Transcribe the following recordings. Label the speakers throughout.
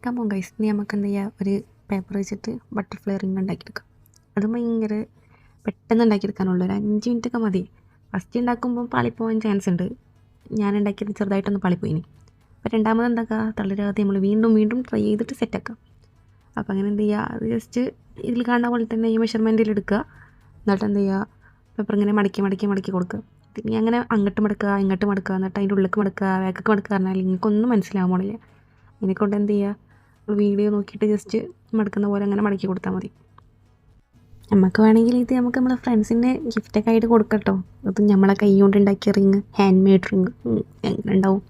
Speaker 1: Come on guys, ഇനി നമുക്ക് എന്ത് ചെയ്യുക, ഒരു പേപ്പർ വെച്ചിട്ട് ബട്ടർഫ്ലൈ റിങ് ഉണ്ടാക്കിയെടുക്കാം. അത് ഭയങ്കര പെട്ടെന്ന് ഉണ്ടാക്കിയെടുക്കാനുള്ളൂ, ഒരു 5 മിനിറ്റൊക്കെ മതി. ഫസ്റ്റ് ഉണ്ടാക്കുമ്പോൾ പാളിപ്പോവാൻ ചാൻസ് ഉണ്ട്. ഞാൻ ഉണ്ടാക്കിയത് ചെറുതായിട്ടൊന്ന് പാളിപ്പോയിനി. അപ്പോൾ രണ്ടാമത് എന്താക്കുക, തളരാതെ നമ്മൾ വീണ്ടും വീണ്ടും ട്രൈ ചെയ്തിട്ട് സെറ്റാക്കാം. അപ്പോൾ അങ്ങനെ എന്ത് ചെയ്യുക, അത് ജസ്റ്റ് ഇതിൽ കാണുന്ന പോലെ തന്നെ ഈ മെഷർമെൻറ്റിൽ എടുക്കുക. എന്നിട്ട് എന്ത് ചെയ്യുക, പേപ്പർ ഇങ്ങനെ മടക്കി മടക്കി മടക്കി കൊടുക്കുക. ഇനി അങ്ങനെ അങ്ങോട്ട് മടക്കുക ഇങ്ങോട്ട് മടക്കുക, എന്നിട്ട് അതിൻ്റെ ഉള്ളിലേക്ക് മടക്കുക ബാക്കൊക്കെ മടക്കുക പറഞ്ഞാൽ നിങ്ങൾക്കൊന്നും മനസ്സിലാവാൻ പോണില്ല. ഇതിനെക്കൊണ്ട് എന്ത് ചെയ്യുക, വീഡിയോ നോക്കിയിട്ട് ജസ്റ്റ് മടക്കുന്ന പോലെ അങ്ങനെ മടക്കി കൊടുത്താൽ മതി. നമുക്ക് വേണമെങ്കിൽ ഇത് നമുക്ക് നമ്മളെ ഫ്രണ്ട്സിൻ്റെ ഗിഫ്റ്റൊക്കെ ആയിട്ട് കൊടുക്കട്ടോ. അത് നമ്മളെ കൈ കൊണ്ട് ഉണ്ടാക്കിയ റിങ്, ഹാൻഡ് മെയ്ഡ് റിങ് എങ്ങനെ ഉണ്ടാവും,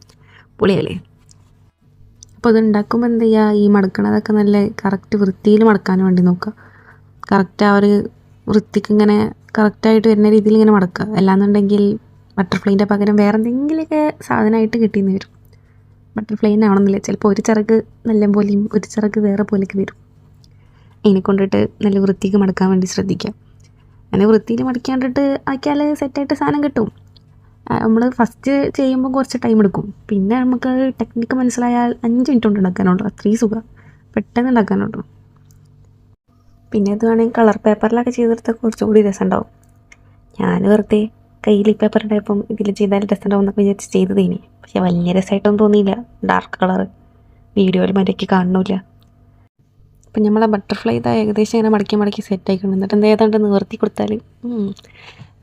Speaker 1: പൊളിയല്ലേ. അപ്പോൾ അത് ഉണ്ടാക്കുമ്പോൾ എന്ത് ചെയ്യുക, ഈ മടക്കണതൊക്കെ നല്ല കറക്റ്റ് വൃത്തിയിൽ മടക്കാൻ വേണ്ടി നോക്കുക. കറക്റ്റ് ആ ഒരു വൃത്തിക്ക് ഇങ്ങനെ കറക്റ്റായിട്ട് വരുന്ന രീതിയിൽ ഇങ്ങനെ മടക്കുക. അല്ലാന്നുണ്ടെങ്കിൽ ബട്ടർഫ്ലൈൻ്റെ പകരം വേറെ എന്തെങ്കിലുമൊക്കെ സാധനമായിട്ട് കിട്ടിയെന്ന് വരും. ബട്ടർഫ്ലൈനെ ആവണമെന്നില്ല, ചിലപ്പോൾ ഒരു ചിറക് നല്ല പോലെയും ഒരു ചിറക് വേറെ പോലെയൊക്കെ വരും. അതിനെ കൊണ്ടിട്ട് നല്ല വൃത്തിക്ക് മടക്കാൻ വേണ്ടി ശ്രദ്ധിക്കുക. അങ്ങനെ വൃത്തിയിൽ മടക്കാണ്ടിട്ട് ആക്കിയാൽ സെറ്റായിട്ട് സാധനം കിട്ടും. നമ്മൾ ഫസ്റ്റ് ചെയ്യുമ്പോൾ കുറച്ച് ടൈം എടുക്കും, പിന്നെ നമുക്ക് ടെക്നിക്ക് മനസ്സിലായാൽ 5 മിനിറ്റ് കൊണ്ട് ഉണ്ടാക്കാനുള്ളൂ. അത്രയും സുഖം, പെട്ടെന്ന് ഉണ്ടാക്കാനുള്ളൂ. പിന്നെ ഇത് വേണമെങ്കിൽ കളർ പേപ്പറിലൊക്കെ ചെയ്തെടുത്താൽ കുറച്ചുകൂടി രസമുണ്ടാവും. ഞാൻ വെറുതെ കയ്യിൽ പേപ്പർ ഉണ്ടായപ്പം ഇതിൽ ചെയ്താൽ രസമുണ്ടാവും എന്നൊക്കെ വിചാരിച്ച് ചെയ്തതേനി. പക്ഷെ വലിയ രസമായിട്ടൊന്നും തോന്നിയില്ല. ഡാർക്ക് കളർ വീഡിയോയിൽ മര്യാദയ്ക്ക് കാണുന്നില്ല. അപ്പം നമ്മളെ ബട്ടർഫ്ലൈ ഇതാ ഏകദേശം ഇങ്ങനെ മടക്കി മടക്കി സെറ്റായിക്കണം. എന്നിട്ട് എന്താ ഏതാണ്ട് നിവർത്തി കൊടുത്താൽ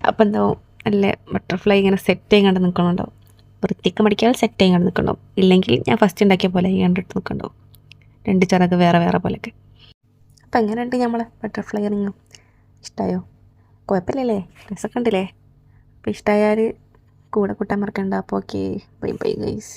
Speaker 1: അപ്പം എന്താവും, നല്ല ബട്ടർഫ്ലൈ ഇങ്ങനെ സെറ്റ് ചെയ്യാണ്ട് നിൽക്കണുണ്ടാവും. വൃത്തിക്ക് മടിക്കാൽ സെറ്റ് ചെയ്യാണ്ട് നിൽക്കണ്ടാവും. ഇല്ലെങ്കിൽ ഞാൻ ഫസ്റ്റ് ഉണ്ടാക്കിയ പോലെ കണ്ടിട്ട് നിൽക്കണ്ടാവും, 2 ചിറക് വേറെ വേറെ പോലെയൊക്കെ. അപ്പം എങ്ങനെയുണ്ട് നമ്മളെ ബട്ടർഫ്ലൈ റിങ്? ഇഷ്ടമായോ? കുഴപ്പമില്ലല്ലേ, രസമൊക്കെ ഉണ്ടല്ലേ? അപ്പോൾ ഇഷ്ടമായാൽ കൂടെ കൂട്ടാൻ മറക്കണ്ട. അപ്പോൾ ഓക്കെ, ബൈ ബൈ ഗൈസ്.